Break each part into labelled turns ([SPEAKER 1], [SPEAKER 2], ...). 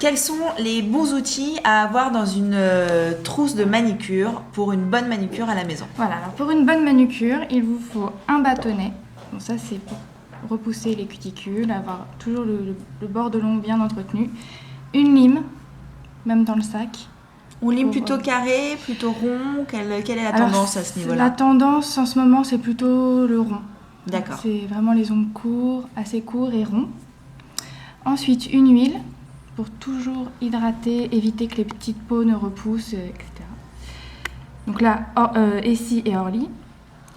[SPEAKER 1] Quels sont les bons outils à avoir dans une trousse de manicure pour une bonne manicure à la maison?
[SPEAKER 2] Voilà, alors pour une bonne manucure, il vous faut un bâtonnet. Bon, ça c'est pour repousser les cuticules, avoir toujours le bord de l'ongle bien entretenu. Une lime, même dans le sac.
[SPEAKER 1] On lime plutôt carré, plutôt rond? Quelle est la tendance à ce
[SPEAKER 2] La
[SPEAKER 1] niveau-là?
[SPEAKER 2] tendance en ce moment, c'est plutôt le rond.
[SPEAKER 1] D'accord.
[SPEAKER 2] C'est vraiment les ongles courts, assez courts et ronds. Ensuite, une huile pour toujours hydrater, éviter que les petites peaux ne repoussent, etc. Donc là, Essie et Orly.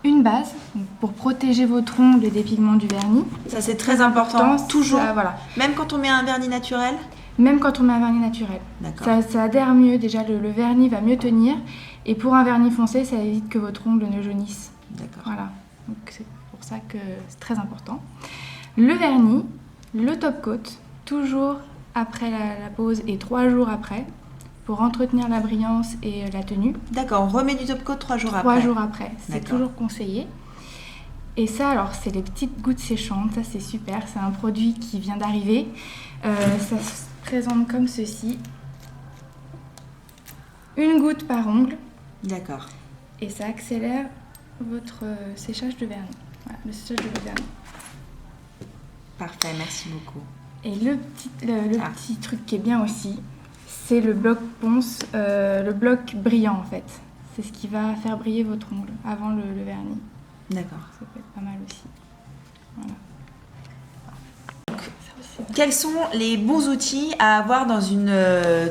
[SPEAKER 2] Une base donc pour protéger votre ongle des pigments du vernis.
[SPEAKER 1] Ça, c'est très important. Toujours.
[SPEAKER 2] Ça, voilà.
[SPEAKER 1] Même quand on met un vernis naturel?
[SPEAKER 2] Même quand on met un vernis naturel.
[SPEAKER 1] D'accord.
[SPEAKER 2] Ça adhère mieux. Déjà, le vernis va mieux tenir. Et pour un vernis foncé, ça évite que votre ongle ne jaunisse.
[SPEAKER 1] D'accord.
[SPEAKER 2] Voilà. Donc c'est pour ça que c'est très important. Le vernis, le top coat, toujours après la pose et 3 jours après, pour entretenir la brillance et la tenue.
[SPEAKER 1] D'accord, on remet du top coat 3 jours après.
[SPEAKER 2] 3 jours après, c'est
[SPEAKER 1] D'accord.
[SPEAKER 2] toujours conseillé. Et ça, alors, c'est les petites gouttes séchantes, ça c'est super, c'est un produit qui vient d'arriver. Ça se présente comme ceci. Une goutte par ongle.
[SPEAKER 1] D'accord.
[SPEAKER 2] Et ça accélère votre séchage de vernis. Voilà, le séchage de votre vernis.
[SPEAKER 1] Parfait, merci beaucoup.
[SPEAKER 2] Et le petit truc qui est bien aussi, c'est le bloc ponce, le bloc brillant en fait. C'est ce qui va faire briller votre ongle avant le vernis.
[SPEAKER 1] D'accord.
[SPEAKER 2] Ça peut être pas mal aussi. Voilà.
[SPEAKER 1] Quels sont les bons outils à avoir dans une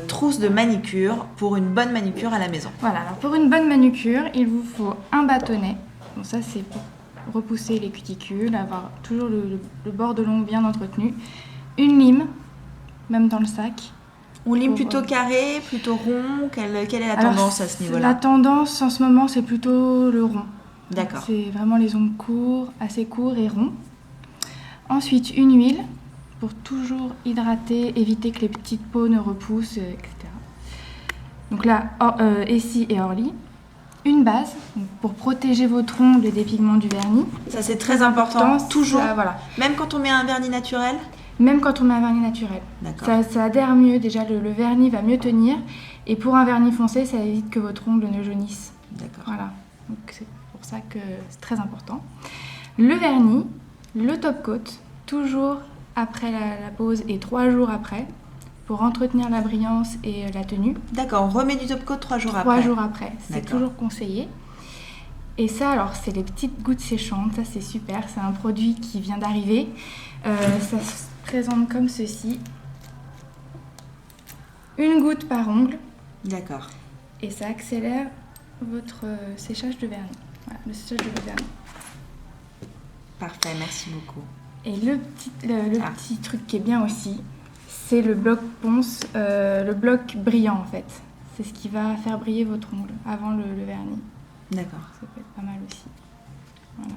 [SPEAKER 1] trousse de manicure pour une bonne manicure à la maison?
[SPEAKER 2] Voilà, alors pour une bonne manucure, il vous faut un bâtonnet. Bon, ça c'est pour repousser les cuticules, avoir toujours le bord de l'ongle bien entretenu. Une lime, même dans le sac.
[SPEAKER 1] On lime plutôt carré, plutôt rond? Quelle est la tendance à ce niveau-là?
[SPEAKER 2] La tendance en ce moment, c'est plutôt le rond.
[SPEAKER 1] D'accord.
[SPEAKER 2] C'est vraiment les ongles courts, assez courts et ronds. Ensuite, une huile pour toujours hydrater, éviter que les petites peaux ne repoussent, etc. Donc là, Essie et Orly. Une base donc pour protéger votre ongle des pigments du vernis.
[SPEAKER 1] Ça, c'est très important. Toujours.
[SPEAKER 2] Ça, voilà.
[SPEAKER 1] Même quand on met un vernis naturel?
[SPEAKER 2] Même quand on met un vernis naturel.
[SPEAKER 1] D'accord.
[SPEAKER 2] Ça adhère mieux. Déjà, le vernis va mieux tenir. Et pour un vernis foncé, ça évite que votre ongle ne jaunisse.
[SPEAKER 1] D'accord.
[SPEAKER 2] Voilà. Donc c'est pour ça que c'est très important. Le vernis, le top coat, toujours après la pose et 3 jours après, pour entretenir la brillance et la tenue.
[SPEAKER 1] D'accord, on remet du top coat 3 jours après.
[SPEAKER 2] 3 jours après, c'est
[SPEAKER 1] D'accord.
[SPEAKER 2] toujours conseillé. Et ça, alors, c'est les petites gouttes séchantes, ça c'est super, c'est un produit qui vient d'arriver. Ça se présente comme ceci. Une goutte par ongle.
[SPEAKER 1] D'accord.
[SPEAKER 2] Et ça accélère votre séchage de vernis. Voilà, le séchage de votre vernis.
[SPEAKER 1] Parfait, merci beaucoup.
[SPEAKER 2] Et le petit truc qui est bien aussi, c'est le bloc ponce, le bloc brillant en fait. C'est ce qui va faire briller votre ongle avant le vernis.
[SPEAKER 1] D'accord.
[SPEAKER 2] Ça peut être pas mal aussi. Voilà.